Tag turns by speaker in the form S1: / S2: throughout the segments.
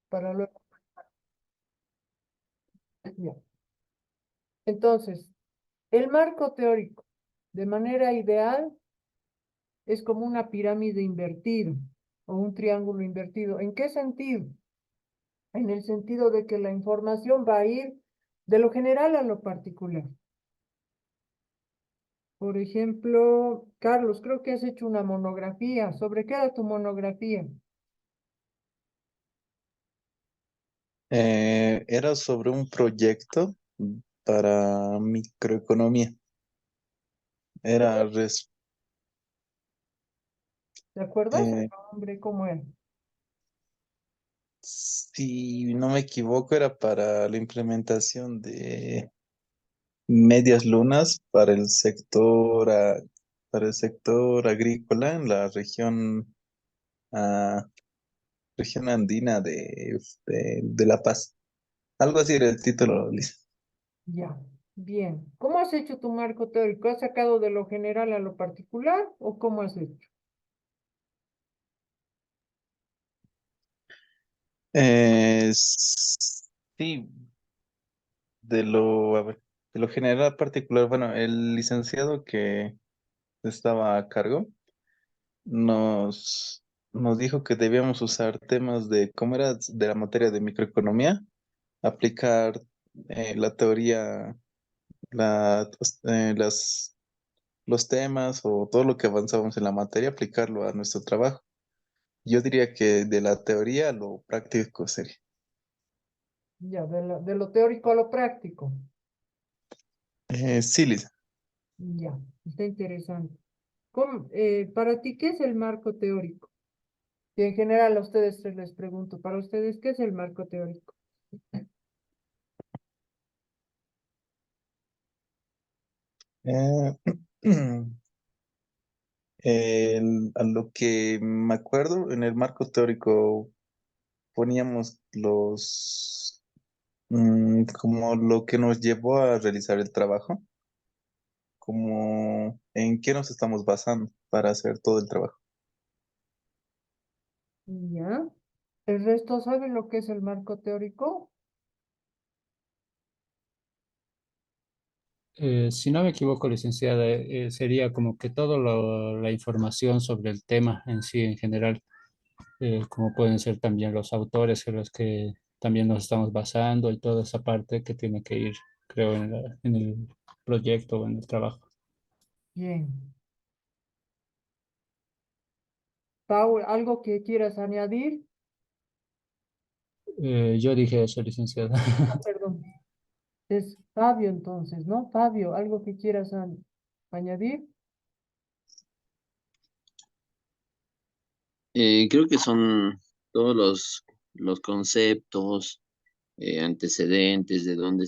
S1: para luego. Ya. Entonces, el marco teórico, de manera ideal, es como una pirámide invertida o un triángulo invertido. ¿En qué sentido? En el sentido de que la información va a ir de lo general a lo particular. Por ejemplo, Carlos, creo que has hecho una monografía. ¿Sobre qué era tu monografía?
S2: Era sobre un proyecto para microeconomía. Era,
S1: ¿Te acuerdas el
S2: eh,
S1: nombre? ¿Cómo era?
S2: si no me equivoco, era para la implementación de medias lunas para el sector agrícola en la ah, región andina de La Paz. Algo así era el título, Lisa.
S1: Ya, bien. ¿Cómo has hecho tu marco teórico? ¿Has sacado de lo general a lo particular o cómo has hecho?
S2: Sí, a ver, de lo general particular, bueno, el licenciado que estaba a cargo nos, nos dijo que debíamos usar temas de, ¿cómo era? De la materia de microeconomía, aplicar la teoría, la, los temas o todo lo que avanzábamos en la materia, aplicarlo a nuestro trabajo. Yo diría que de la teoría a lo práctico sería.
S1: Ya, de lo teórico a lo práctico.
S2: Sí, Lisa.
S1: Ya, está interesante. Para ti, ¿qué es el marco teórico? Y en general a ustedes les pregunto, para ustedes, ¿qué es el marco teórico?
S2: Eh, a lo que me acuerdo, en el marco teórico poníamos como lo que nos llevó a realizar el trabajo, como en qué nos estamos basando para hacer todo el trabajo.
S1: Ya. ¿El resto sabe lo que es el marco teórico?
S3: Si no me equivoco, licenciada, sería como que toda la información sobre el tema en sí, en general, como pueden ser también los autores en los que también nos estamos basando y toda esa parte que tiene que ir, creo, en el proyecto o en el trabajo.
S1: Bien. Pau, ¿algo que quieras añadir?
S3: Yo dije eso, licenciada.
S1: Ah, perdón. Es Fabio entonces, ¿no? Fabio, ¿algo que quieras añadir?
S4: Creo que son todos los conceptos, antecedentes de dónde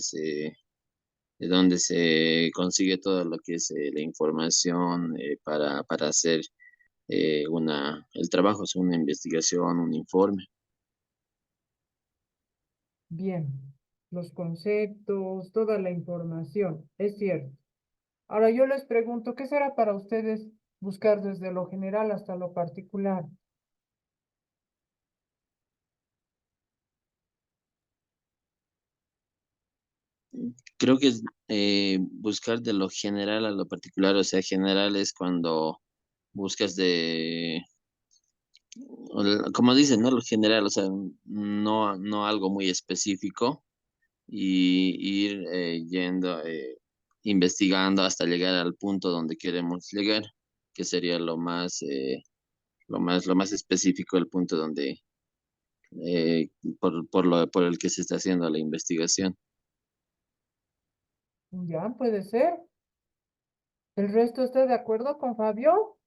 S4: se consigue todo lo que es la información para hacer el trabajo, es una investigación, un informe.
S1: Bien. Los conceptos, toda la información, es cierto. Ahora yo les pregunto, ¿qué será para ustedes buscar desde lo general hasta lo particular?
S4: Creo que es buscar de lo general a lo particular, o sea, general es cuando buscas como dicen, ¿no? Lo general, o sea, no algo muy específico y ir yendo, investigando hasta llegar al punto donde queremos llegar, que sería lo más específico, el punto donde, por el que se está haciendo la investigación.
S1: Ya, puede ser. ¿El resto está de acuerdo con Fabio?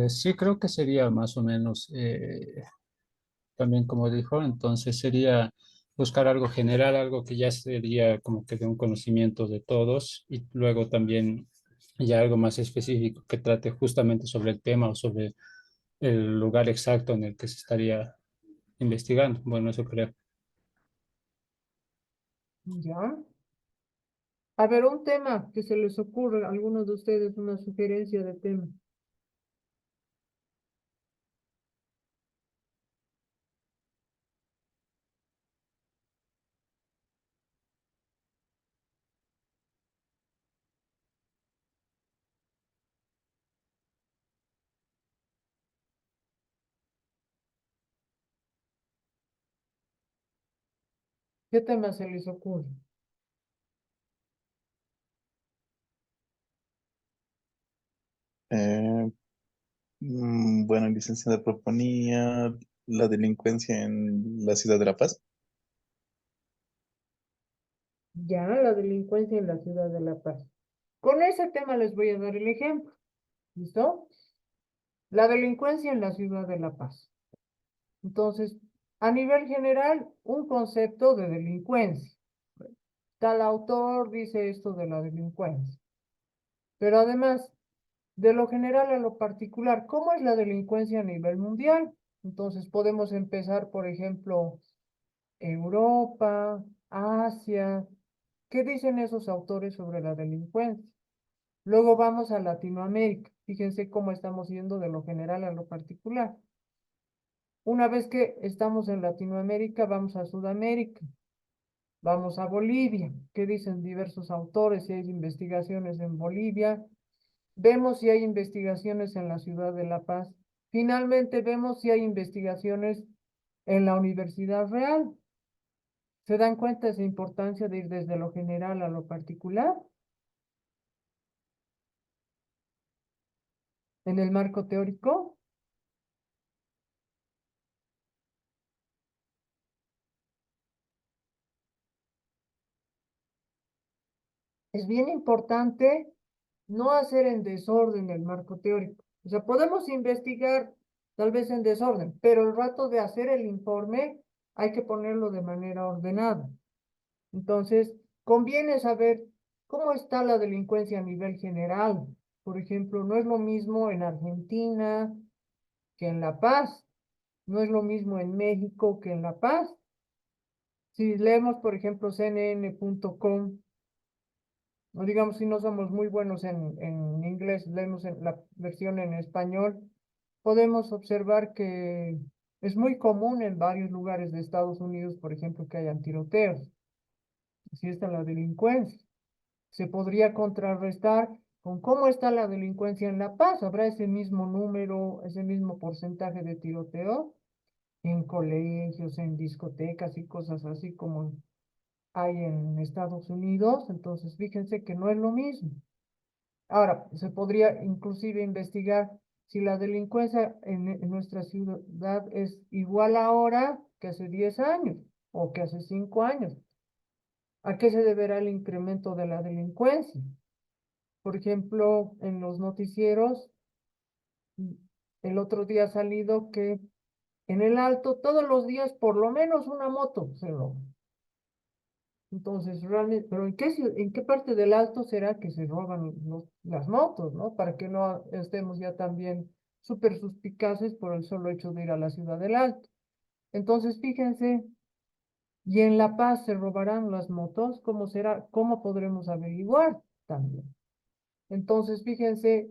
S3: Sí, creo que sería más o menos, también como dijo, entonces sería buscar algo general, algo que ya sería como que de un conocimiento de todos y luego también ya algo más específico que trate justamente sobre el tema o sobre el lugar exacto en el que se estaría investigando. Bueno, eso creo.
S1: Ya. A ver, un tema que se les ocurre a algunos de ustedes, una sugerencia de tema. ¿Qué tema se les ocurre?
S2: Eh, bueno, el licenciado proponía la delincuencia en la ciudad de La Paz.
S1: Ya, la delincuencia en la ciudad de La Paz. Con ese tema les voy a dar el ejemplo. ¿Listo? La delincuencia en la ciudad de La Paz. Entonces, a nivel general, un concepto de delincuencia. Tal autor dice esto de la delincuencia. Pero además, de lo general a lo particular, ¿cómo es la delincuencia a nivel mundial? Entonces, podemos empezar, por ejemplo, Europa, Asia. ¿Qué dicen esos autores sobre la delincuencia? Luego vamos a Latinoamérica. Fíjense cómo estamos yendo de lo general a lo particular. Una vez que estamos en Latinoamérica, vamos a Sudamérica, vamos a Bolivia. ¿Qué dicen diversos autores? Si hay investigaciones en Bolivia. Vemos si hay investigaciones en la ciudad de La Paz. Finalmente vemos si hay investigaciones en la Universidad Real. ¿Se dan cuenta de esa importancia de ir desde lo general a lo particular? En el marco teórico, es bien importante no hacer en desorden el marco teórico. O sea, podemos investigar tal vez en desorden, pero el rato de hacer el informe hay que ponerlo de manera ordenada. Entonces, conviene saber cómo está la delincuencia a nivel general. Por ejemplo, no es lo mismo en Argentina que en La Paz. No es lo mismo en México que en La Paz. Si leemos, por ejemplo, cnn.com, o digamos, si no somos muy buenos en inglés, leemos en la versión en español, podemos observar que es muy común en varios lugares de Estados Unidos, por ejemplo, que hayan tiroteos. Así está la delincuencia. Se podría contrarrestar con cómo está la delincuencia en La Paz. ¿Habrá ese mismo número, ese mismo porcentaje de tiroteo en colegios, en discotecas y cosas así como hay en Estados Unidos? Entonces, fíjense que no es lo mismo. Ahora, se podría inclusive investigar si la delincuencia en nuestra ciudad es igual ahora que hace 10 años o que hace 5 años. ¿A qué se deberá el incremento de la delincuencia? Por ejemplo, en los noticieros, el otro día ha salido que en el Alto todos los días por lo menos una moto se roba. Entonces, realmente, pero en qué parte del Alto será que se roban las motos, ¿no? Para que no estemos ya también súper suspicaces por el solo hecho de ir a la ciudad del Alto. Entonces, fíjense, ¿y en La Paz se robarán las motos? ¿Cómo será? ¿Cómo podremos averiguar también? Entonces, fíjense,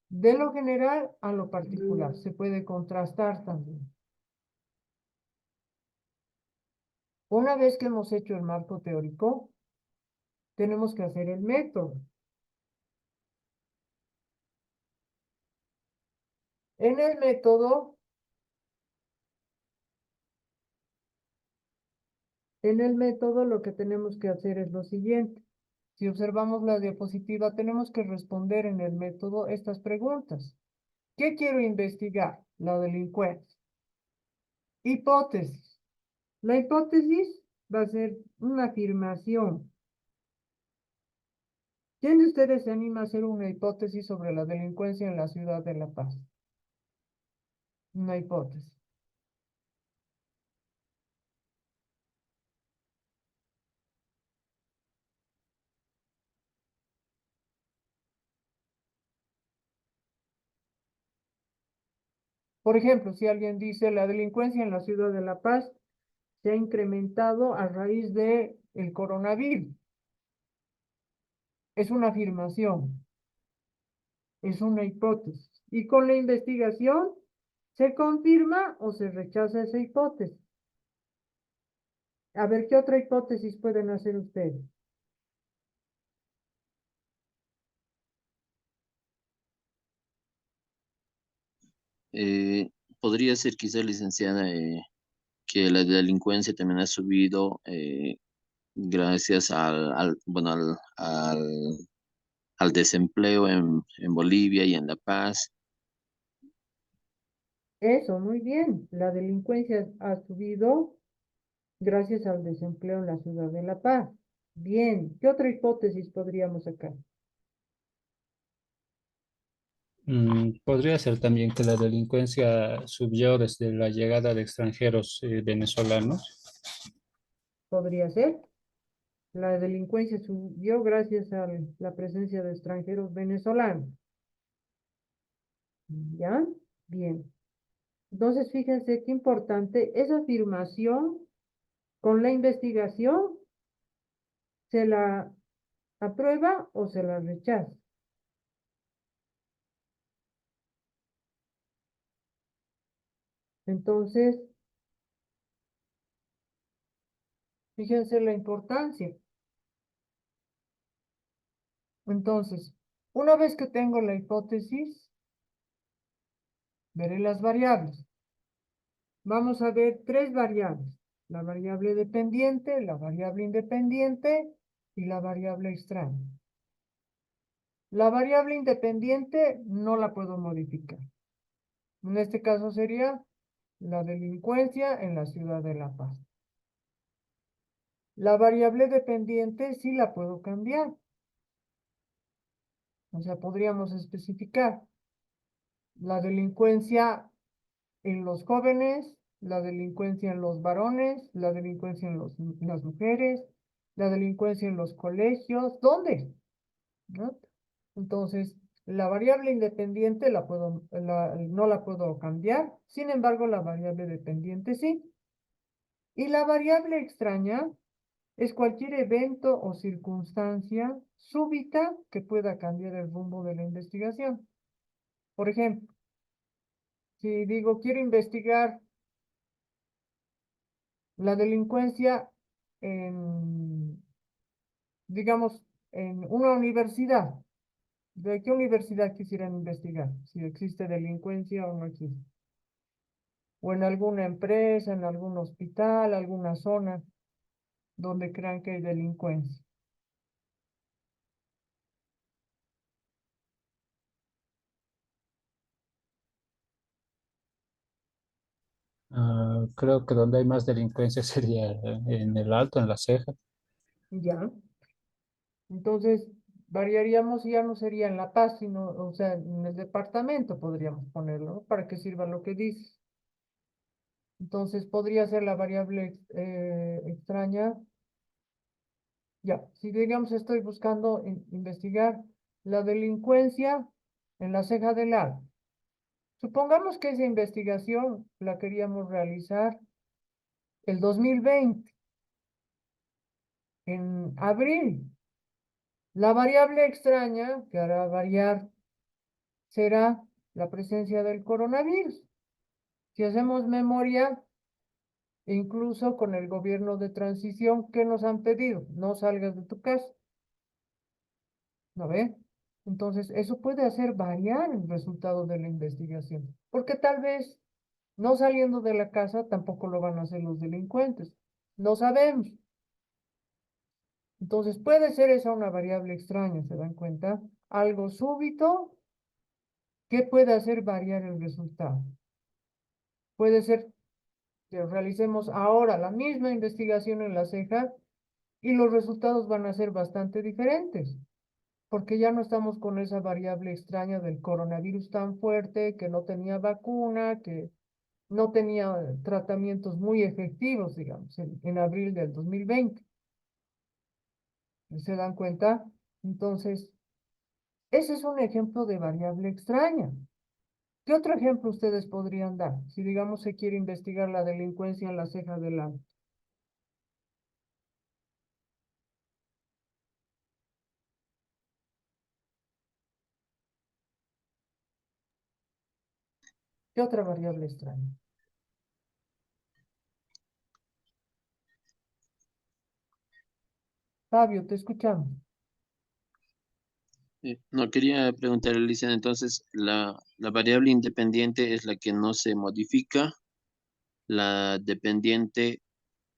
S1: de lo general a lo particular, se puede contrastar también. Una vez que hemos hecho el marco teórico, tenemos que hacer el método. En el método, lo que tenemos que hacer es lo siguiente. Si observamos la diapositiva, tenemos que responder en el método estas preguntas. ¿Qué quiero investigar? La delincuencia. Hipótesis. La hipótesis va a ser una afirmación. ¿Quién de ustedes se anima a hacer una hipótesis sobre la delincuencia en la ciudad de La Paz? Una hipótesis. Por ejemplo, si alguien dice la delincuencia en la ciudad de La Paz se ha incrementado a raíz de el coronavirus. es una afirmación, es una hipótesis. Y con la investigación se confirma o se rechaza esa hipótesis. A ver, ¿qué otra hipótesis pueden hacer ustedes?
S4: Eh, Podría ser quizá, licenciada, que la delincuencia también ha subido gracias bueno, al desempleo en Bolivia y en La Paz.
S1: Eso, muy bien. La delincuencia ha subido gracias al desempleo en la ciudad de La Paz. Bien, ¿qué otra hipótesis podríamos sacar?
S3: Podría ser también que la delincuencia subió desde la llegada de extranjeros venezolanos.
S1: Podría ser. La delincuencia subió gracias a la presencia de extranjeros venezolanos. ¿Ya? Bien. Entonces, fíjense qué importante, esa afirmación con la investigación se la aprueba o se la rechaza. Entonces, fíjense la importancia. Entonces, una vez que tengo la hipótesis, veré las variables. Vamos a ver tres variables. La variable dependiente, la variable independiente y la variable extraña. La variable independiente no la puedo modificar. En este caso sería la delincuencia en la ciudad de La Paz. La variable dependiente sí la puedo cambiar. O sea, podríamos especificar la delincuencia en los jóvenes, la delincuencia en los varones, la delincuencia en las mujeres, la delincuencia en los colegios. ¿Dónde? ¿No? Entonces, la variable independiente no la puedo cambiar, sin embargo, la variable dependiente sí. Y la variable extraña es cualquier evento o circunstancia súbita que pueda cambiar el rumbo de la investigación. Por ejemplo, si digo quiero investigar la delincuencia en, digamos, en una universidad, ¿de qué universidad quisieran investigar? Si existe delincuencia o no existe. O en alguna empresa, en algún hospital, alguna zona donde crean que hay delincuencia.
S3: Creo que donde hay más delincuencia sería en el Alto, en La Ceja.
S1: Ya. Entonces, variaríamos y ya no sería en La Paz, sino, o sea, en el departamento podríamos ponerlo, ¿no? Para que sirva lo que dice. Entonces, podría ser la variable extraña. Ya, si digamos estoy buscando investigar la delincuencia en la Ceja del Alto. Supongamos que esa investigación la queríamos realizar el 2020, en abril. La variable extraña que hará variar será la presencia del coronavirus. Si hacemos memoria, incluso con el gobierno de transición, ¿qué nos han pedido? No salgas de tu casa. ¿No ve? Entonces, eso puede hacer variar el resultado de la investigación, porque tal vez no saliendo de la casa tampoco lo van a hacer los delincuentes. No sabemos. Entonces, puede ser esa una variable extraña, ¿se dan cuenta? Algo súbito que puede hacer variar el resultado. Puede ser que realicemos ahora la misma investigación en La Ceja y los resultados van a ser bastante diferentes, porque ya no estamos con esa variable extraña del coronavirus tan fuerte, que no tenía vacuna, que no tenía tratamientos muy efectivos, digamos, en abril del 2020. ¿Se dan cuenta? Entonces, ese es un ejemplo de variable extraña. ¿Qué otro ejemplo ustedes podrían dar? Si, digamos, se quiere investigar la delincuencia en La Ceja del Alto. ¿Qué otra variable extraña? Fabio, te escuchamos.
S4: No, quería preguntarle, Alicia, entonces, la variable independiente es la que no se modifica, la dependiente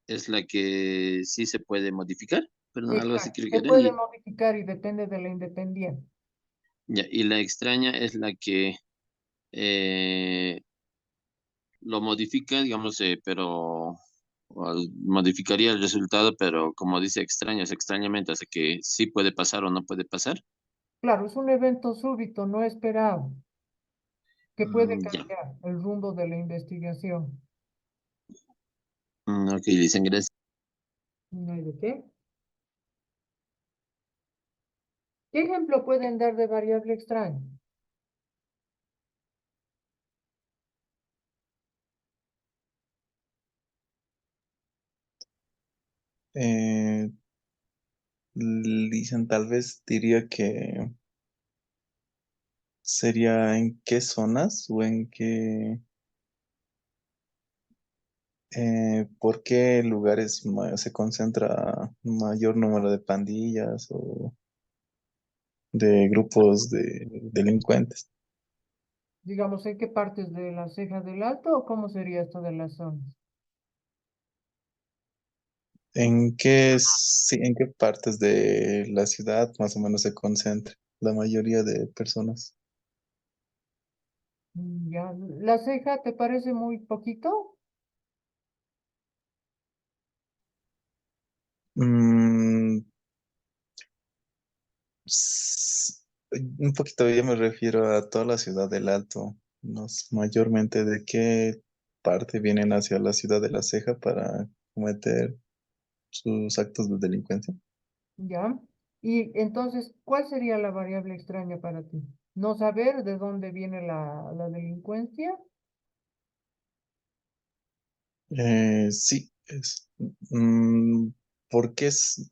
S4: es la que sí se puede modificar, perdón, algo así
S1: Exacto.
S4: quiero
S1: Se
S4: que era,
S1: puede modificar y depende de la independiente.
S4: y la extraña es la que eh, lo modifica, digamos, pero modificaría el resultado, pero como dice extraño, es extrañamente, así que sí puede pasar o no puede pasar.
S1: Claro, es un evento súbito, no esperado, que puede
S4: Ya.
S1: cambiar el rumbo de la investigación.
S4: Ok, dicen gracias.
S1: ¿No hay de qué? ¿Qué ejemplo pueden dar de variable extraña?
S2: Eh, dicen, tal vez diría que sería en qué zonas o en qué, por qué lugares se concentra mayor número de pandillas o de grupos de delincuentes.
S1: Digamos, ¿en qué partes de la ceja del alto o cómo sería esto de las zonas?
S2: En qué partes de la ciudad más o menos se concentra la mayoría de personas?
S1: Ya, ¿la ceja te parece muy poquito?
S2: Mm, s- un poquito, yo me refiero a toda la ciudad del Alto, no sé, mayormente de qué parte vienen hacia la ciudad de La Ceja para cometer sus actos de delincuencia.
S1: Ya. Y entonces, ¿cuál sería la variable extraña para ti? ¿No saber de dónde viene la delincuencia?
S2: Sí, mm, ¿por qué es,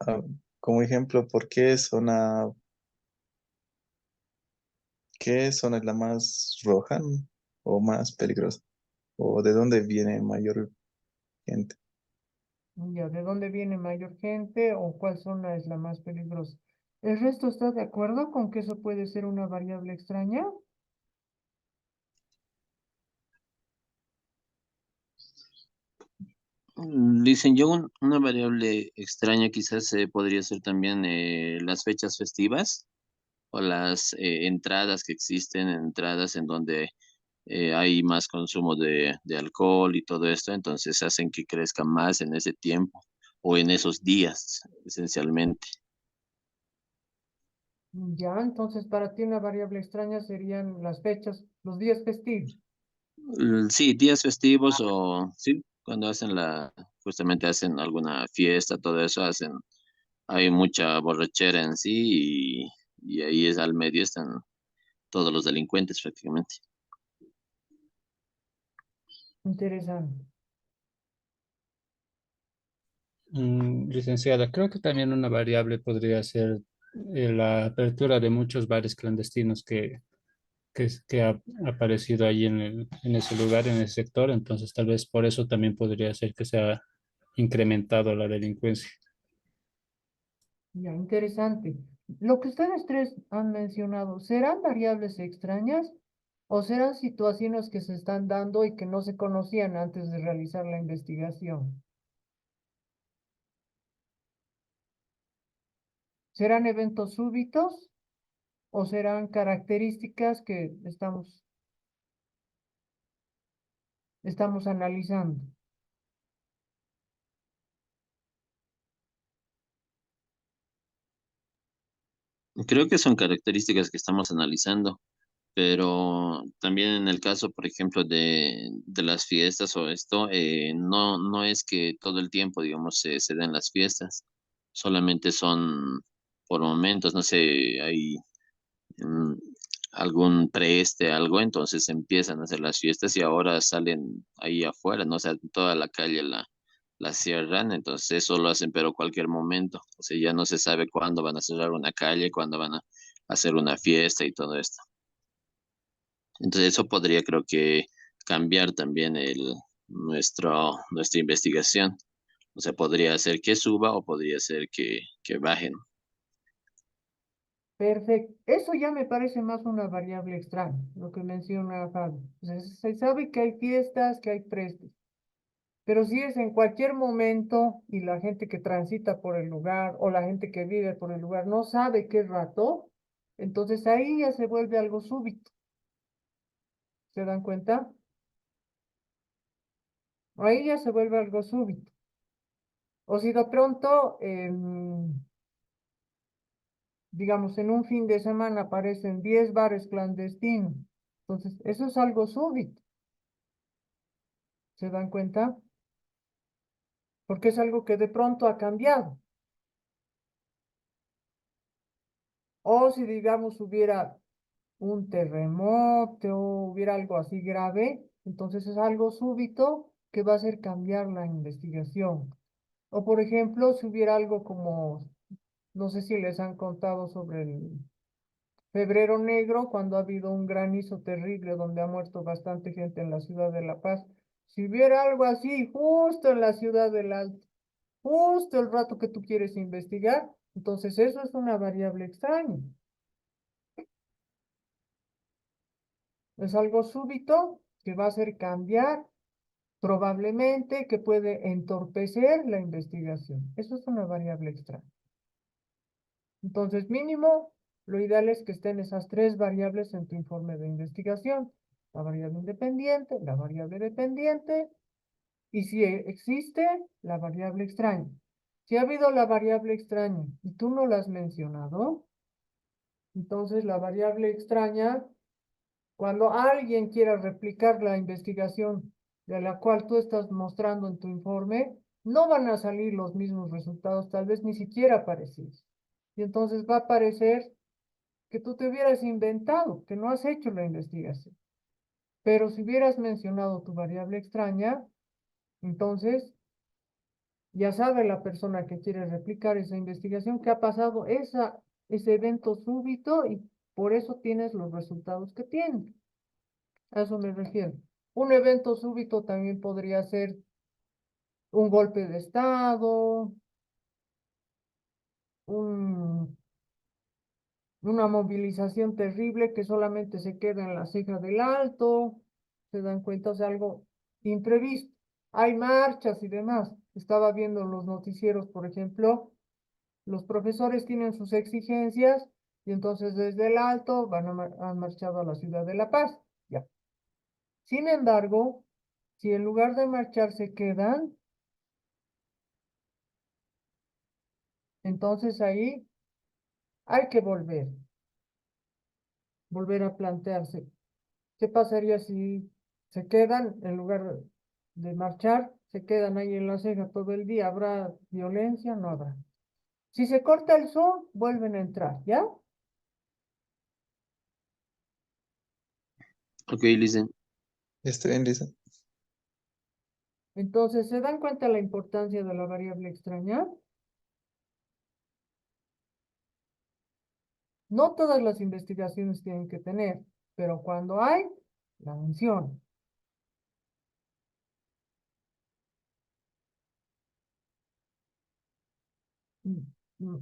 S2: como ejemplo, por qué zona es la más roja o más peligrosa? ¿O de dónde viene mayor gente?
S1: Ya, ¿de dónde viene mayor gente o cuál zona es la más peligrosa? ¿El resto está de acuerdo con que eso puede ser una variable extraña?
S4: Dicen yo, una variable extraña quizás podría ser también las fechas festivas o las entradas que existen, entradas en donde hay más consumo de alcohol y todo esto, entonces hacen que crezca más en ese tiempo o en esos días, esencialmente.
S1: Ya, entonces para ti una variable extraña serían las fechas, los días festivos.
S4: Sí, días festivos o sí, cuando hacen justamente hacen alguna fiesta, todo eso, hay mucha borrachera en sí y ahí es al medio están todos los delincuentes prácticamente.
S1: Interesante.
S3: Licenciada, creo que también una variable podría ser la apertura de muchos bares clandestinos que ha aparecido ahí en ese lugar, en ese sector. Entonces, tal vez por eso también podría ser que se ha incrementado la delincuencia.
S1: Ya, interesante. Lo que ustedes tres han mencionado, ¿serán variables extrañas o serán situaciones que se están dando y que no se conocían antes de realizar la investigación? ¿Serán eventos súbitos o serán características que estamos analizando?
S4: Creo que son características que estamos analizando, pero también en el caso, por ejemplo, de las fiestas o esto, no es que todo el tiempo, digamos, se den las fiestas, solamente son por momentos, no sé, hay mm, algún preste, algo, entonces empiezan a hacer las fiestas y ahora salen ahí afuera, no o sea, toda la calle la cierran, entonces eso lo hacen pero cualquier momento, o sea, ya no se sabe cuándo van a cerrar una calle, cuándo van a hacer una fiesta y todo esto. Entonces eso podría creo que cambiar también nuestra investigación. O sea, podría ser que suba o podría ser que baje, ¿no?
S1: Perfecto. Eso ya me parece más una variable extraña, lo que menciona Fabio. O sea, se sabe que hay fiestas, que hay prestes, pero si es en cualquier momento y la gente que transita por el lugar o la gente que vive por el lugar no sabe qué rato, entonces ahí ya se vuelve algo súbito. ¿Se dan cuenta? Ahí ya se vuelve algo súbito. O si de pronto, digamos, en un fin de semana aparecen 10 bares clandestinos. Entonces, eso es algo súbito. ¿Se dan cuenta? Porque es algo que de pronto ha cambiado. O si, digamos, hubiera un terremoto, hubiera algo así grave, entonces es algo súbito que va a hacer cambiar la investigación. O, por ejemplo, si hubiera algo como, no sé si les han contado sobre el Febrero Negro, cuando ha habido un granizo terrible donde ha muerto bastante gente en la ciudad de La Paz. Si hubiera algo así, justo en la ciudad del Alto, justo el rato que tú quieres investigar, entonces eso es una variable extraña. Es algo súbito que va a hacer cambiar, probablemente que puede entorpecer la investigación. Eso es una variable extraña. Entonces, mínimo, lo ideal es que estén esas tres variables en tu informe de investigación. La variable independiente, la variable dependiente y si existe la variable extraña. Si ha habido la variable extraña y tú no la has mencionado, entonces la variable extraña, cuando alguien quiera replicar la investigación de la cual tú estás mostrando en tu informe, no van a salir los mismos resultados, tal vez ni siquiera parecidos. Y entonces va a parecer que tú te hubieras inventado, que no has hecho la investigación. Pero si hubieras mencionado tu variable extraña, entonces ya sabe la persona que quiere replicar esa investigación que ha pasado ese evento súbito y por eso tienes los resultados que tienes. A eso me refiero. Un evento súbito también podría ser un golpe de estado, un una movilización terrible que solamente se queda en la ceja del Alto, se dan cuenta, o sea, algo imprevisto. Hay marchas y demás. Estaba viendo los noticieros, por ejemplo, los profesores tienen sus exigencias y entonces desde el Alto han marchado a la ciudad de La Paz. Ya. Sin embargo, si en lugar de marchar se quedan, entonces ahí hay que volver a plantearse. ¿Qué pasaría si se quedan, en lugar de marchar, se quedan ahí en la ceja todo el día? ¿Habrá violencia? No habrá. Si se corta el sol, vuelven a entrar, ¿ya?
S4: Ok, listen.
S2: Está bien, Lisa.
S1: Entonces, ¿se dan cuenta la importancia de la variable extraña? No todas las investigaciones tienen que tener, pero cuando hay, la menciono.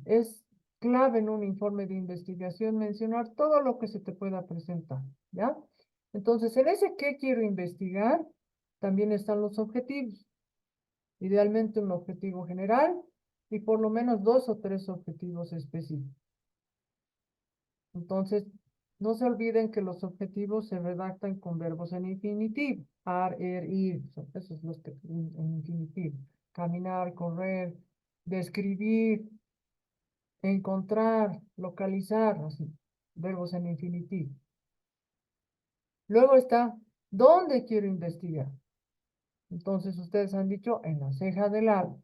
S1: Es clave en un informe de investigación mencionar todo lo que se te pueda presentar, ¿ya? Entonces, en ese qué quiero investigar, también están los objetivos. Idealmente un objetivo general y por lo menos 2 o 3 objetivos específicos. Entonces, no se olviden que los objetivos se redactan con verbos en infinitivo. Ar, ir. Esos son los que en infinitivo. Caminar, correr, describir, encontrar, localizar, así, verbos en infinitivo. Luego está, ¿dónde quiero investigar? Entonces ustedes han dicho, en la ceja del Alto.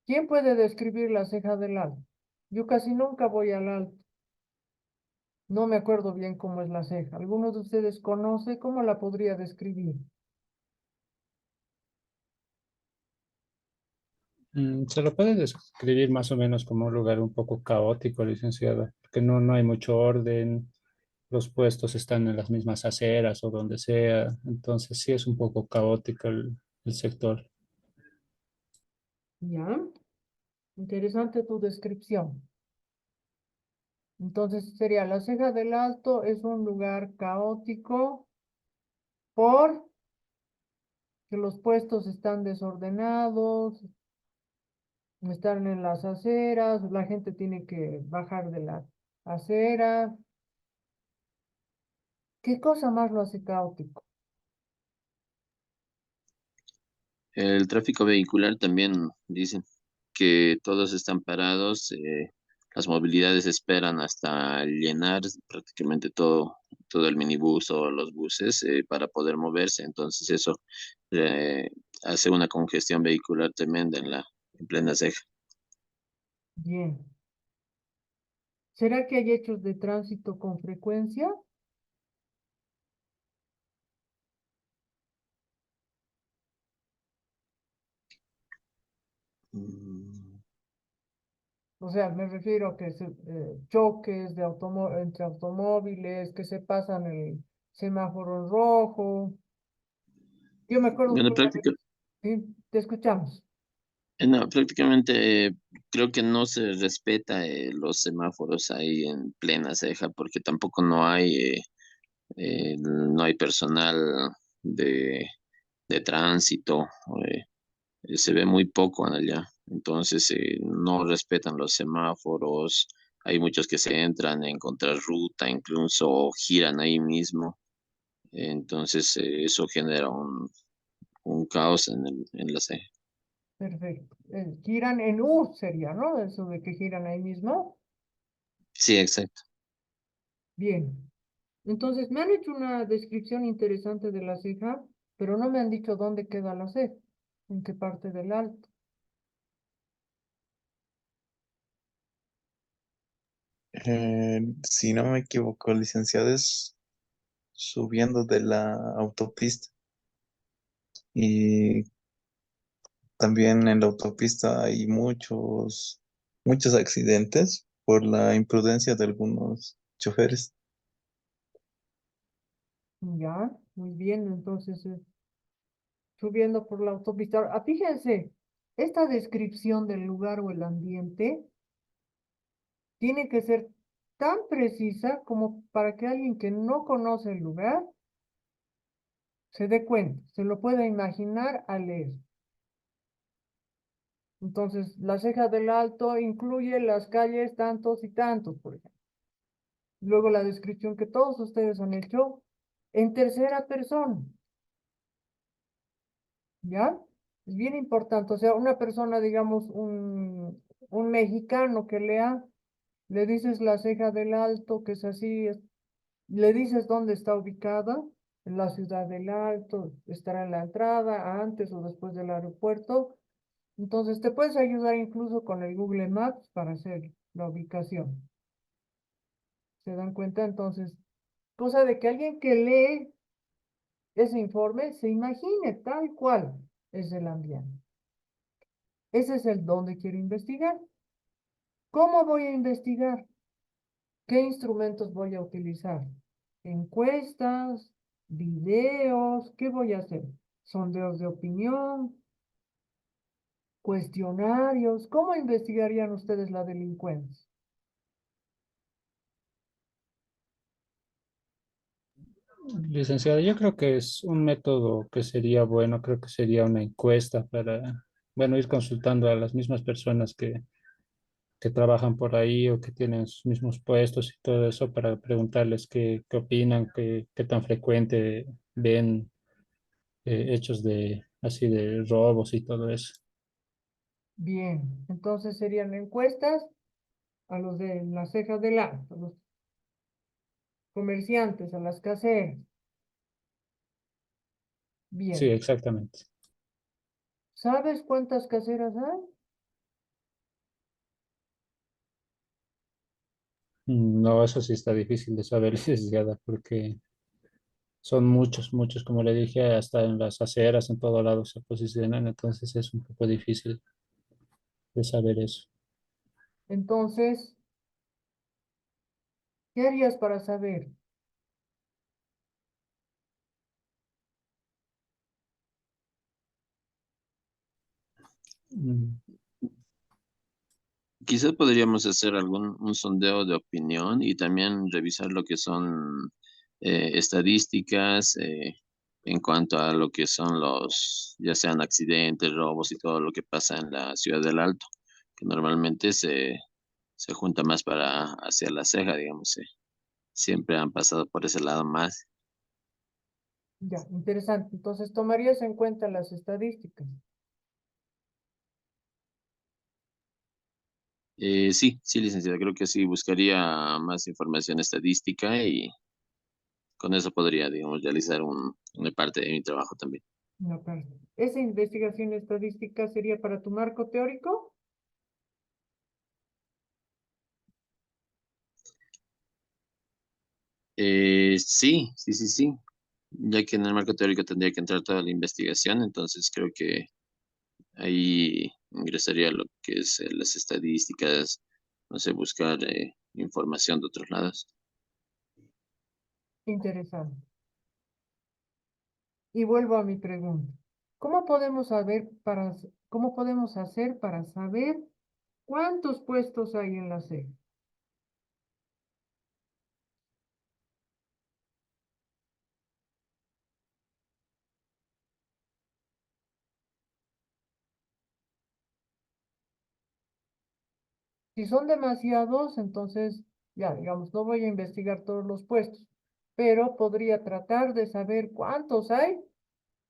S1: ¿Quién puede describir la ceja del Alto? Yo casi nunca voy al Alto. No me acuerdo bien cómo es la ceja. ¿Alguno de ustedes conoce cómo la podría describir?
S3: Se lo puede describir más o menos como un lugar un poco caótico, licenciada, porque no hay mucho orden, los puestos están en las mismas aceras o donde sea, entonces sí es un poco caótico el sector.
S1: Ya, interesante tu descripción. Entonces sería la Ceja del Alto es un lugar caótico porque los puestos están desordenados, están en las aceras, la gente tiene que bajar de la acera. ¿Qué cosa más lo hace caótico?
S4: El tráfico vehicular también dicen que todos están parados, las movilidades esperan hasta llenar prácticamente todo el minibús o los buses para poder moverse. Entonces eso eh, hace una congestión vehicular tremenda en plena ceja.
S1: Bien. ¿Será que hay hechos de tránsito con frecuencia?
S4: Mm,
S1: O sea, me refiero a que choques entre automóviles, que se pasan el semáforo en rojo. Yo me acuerdo que
S4: Bueno,
S1: sí, te escuchamos.
S4: no, prácticamente creo que no se respeta los semáforos ahí en plena ceja porque tampoco no hay personal de, de tránsito, eh, se ve muy poco en allá, entonces no respetan los semáforos, hay muchos que se entran en contrarruta, incluso giran ahí mismo, entonces eso genera un caos en la ceja.
S1: Perfecto. Giran en U sería, ¿no? Eso de que giran ahí mismo.
S4: Sí, exacto.
S1: Bien. Entonces, me han hecho una descripción interesante de la ceja, pero no me han dicho dónde queda la ceja, en qué parte del alto.
S2: Si no me equivoco, licenciado, es subiendo de la autopista. Y también en la autopista hay muchos accidentes por la imprudencia de algunos choferes.
S1: Ya, muy bien. Entonces, subiendo por la autopista. Ahora, fíjense, esta descripción del lugar o el ambiente tiene que ser tan precisa como para que alguien que no conoce el lugar se dé cuenta, se lo pueda imaginar al leer. Entonces, la ceja del alto incluye las calles tantos y tantos, por ejemplo. Luego la descripción que todos ustedes han hecho en tercera persona, ¿ya? Es bien importante, o sea, una persona, digamos, un mexicano que lea, le dices la ceja del alto, que es así, le dices dónde está ubicada, en la ciudad del Alto, estará en la entrada, antes o después del aeropuerto. Entonces te puedes ayudar incluso con el Google Maps para hacer la ubicación. ¿Se dan cuenta? Entonces, cosa de que alguien que lee ese informe se imagine tal cual es el ambiente. Ese es el dónde quiero investigar. ¿Cómo voy a investigar? ¿Qué instrumentos voy a utilizar? Encuestas, videos, ¿qué voy a hacer? Sondeos de opinión, cuestionarios. ¿Cómo investigarían ustedes la delincuencia?
S3: Licenciada, yo creo que es un método que sería bueno, creo que sería una encuesta para, bueno, ir consultando a las mismas personas que trabajan por ahí o que tienen sus mismos puestos y todo eso para preguntarles qué opinan, qué tan frecuente ven hechos de así de robos y todo eso.
S1: Bien, entonces serían encuestas a los de las cejas del alto, a los comerciantes, a las caseras.
S3: Sí,
S1: Bien,
S3: exactamente.
S1: ¿sabes cuántas caseras hay?
S3: No, eso sí está difícil de saber, licenciada, porque son muchos, muchos, como le dije, hasta en las aceras, en todo lado se posicionan, entonces es un poco difícil de saber eso.
S1: Entonces, ¿qué harías para saber?
S3: Mm,
S4: Quizás podríamos hacer un sondeo de opinión y también revisar lo que son estadísticas en cuanto a lo que son ya sean accidentes, robos y todo lo que pasa en la ciudad del Alto, que normalmente se junta más hacia la ceja, digamos, siempre han pasado por ese lado más.
S1: Ya, interesante. Entonces, ¿tomarías en cuenta las estadísticas?
S4: Sí, sí, licenciada, creo que sí, buscaría más información estadística y con eso podría, digamos, realizar una parte de mi trabajo también.
S1: No, claro. ¿Esa investigación estadística sería para tu marco teórico?
S4: Sí, sí, sí, sí, ya que en el marco teórico tendría que entrar toda la investigación, entonces creo que ahí ingresaría lo que es las estadísticas, no sé, buscar información de otros lados.
S1: Interesante. Y vuelvo a mi pregunta. ¿Cómo podemos hacer para saber cuántos puestos hay en la ceja? Si son demasiados, entonces, ya, digamos, no voy a investigar todos los puestos, pero podría tratar de saber cuántos hay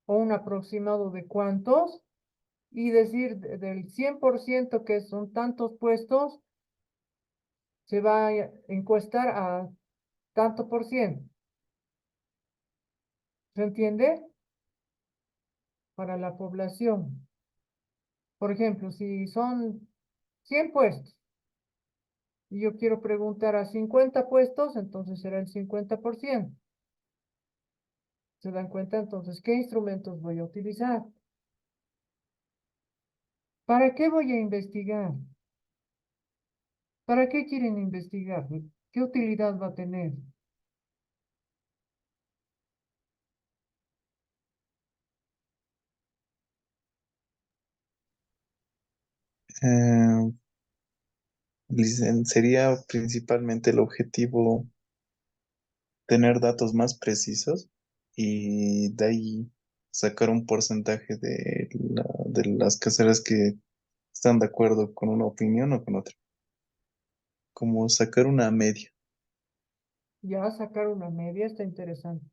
S1: o un aproximado de cuántos y decir del 100% que son tantos puestos, se va a encuestar a tanto por ciento. ¿Se entiende? Para la población. Por ejemplo, si son 100 puestos y yo quiero preguntar a 50 puestos, entonces será el 50%. ¿Se dan cuenta? Entonces, ¿qué instrumentos voy a utilizar? ¿Para qué voy a investigar? ¿Para qué quieren investigar? ¿Qué utilidad va a tener?
S2: Eh, sería principalmente el objetivo tener datos más precisos y de ahí sacar un porcentaje de las caseras que están de acuerdo con una opinión o con otra, como sacar una media.
S1: Ya sacar una media está interesante.